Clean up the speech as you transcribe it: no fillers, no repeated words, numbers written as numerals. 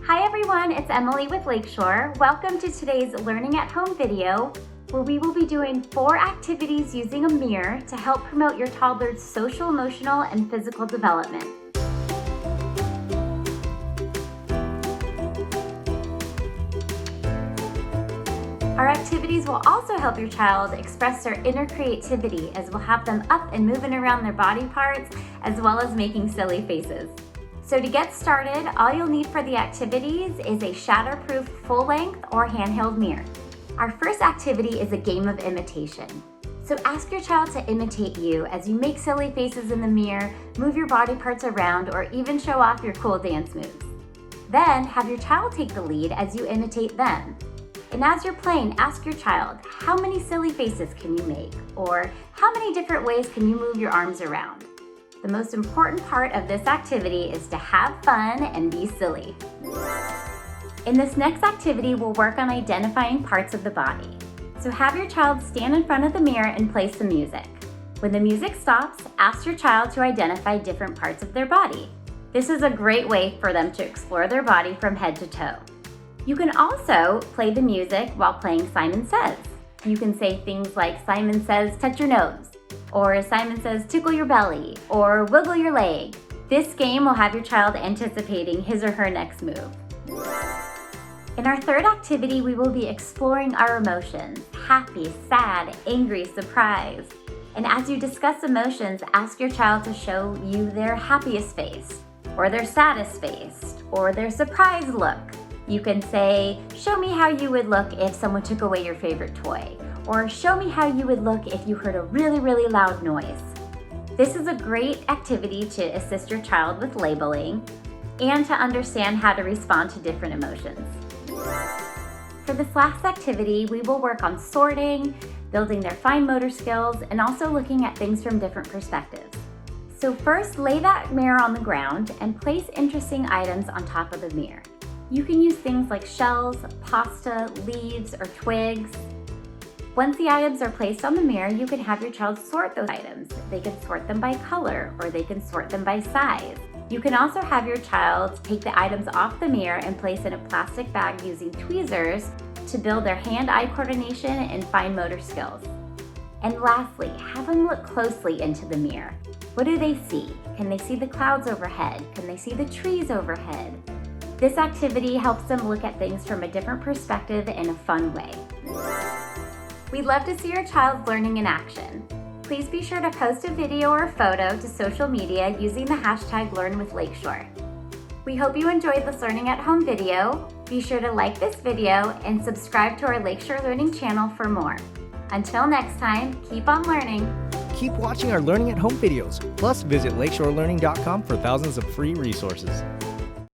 Hi everyone, it's Emily with Lakeshore. Welcome to today's Learning at Home video, where we will be doing 4 activities using a mirror to help promote your toddler's social, emotional, and physical development. Our activities will also help your child express their inner creativity, as we'll have them up and moving around their body parts, as well as making silly faces. So to get started, all you'll need for the activities is a shatterproof full-length or handheld mirror. Our first activity is a game of imitation. So ask your child to imitate you as you make silly faces in the mirror, move your body parts around, or even show off your cool dance moves. Then have your child take the lead as you imitate them. And as you're playing, ask your child, how many silly faces can you make? Or how many different ways can you move your arms around? The most important part of this activity is to have fun and be silly. In this next activity, we'll work on identifying parts of the body. So have your child stand in front of the mirror and play some music. When the music stops, ask your child to identify different parts of their body. This is a great way for them to explore their body from head to toe. You can also play the music while playing Simon Says. You can say things like Simon Says, touch your nose, or Simon Says, tickle your belly, or wiggle your leg. This game will have your child anticipating his or her next move. In our third activity, we will be exploring our emotions: happy, sad, angry, surprised. And as you discuss emotions, ask your child to show you their happiest face, or their saddest face, or their surprised look. You can say, show me how you would look if someone took away your favorite toy, or show me how you would look if you heard a really, really loud noise. This is a great activity to assist your child with labeling and to understand how to respond to different emotions. For this last activity, we will work on sorting, building their fine motor skills, and also looking at things from different perspectives. So first, lay that mirror on the ground and place interesting items on top of the mirror. You can use things like shells, pasta, leaves, or twigs. Once the items are placed on the mirror, you can have your child sort those items. They can sort them by color, or they can sort them by size. You can also have your child take the items off the mirror and place in a plastic bag using tweezers to build their hand-eye coordination and fine motor skills. And lastly, have them look closely into the mirror. What do they see? Can they see the clouds overhead? Can they see the trees overhead? This activity helps them look at things from a different perspective in a fun way. We'd love to see your child learning in action. Please be sure to post a video or photo to social media using the hashtag #LearnWithLakeshore. We hope you enjoyed this Learning at Home video. Be sure to like this video and subscribe to our Lakeshore Learning channel for more. Until next time, keep on learning. Keep watching our Learning at Home videos. Plus, visit lakeshorelearning.com for thousands of free resources.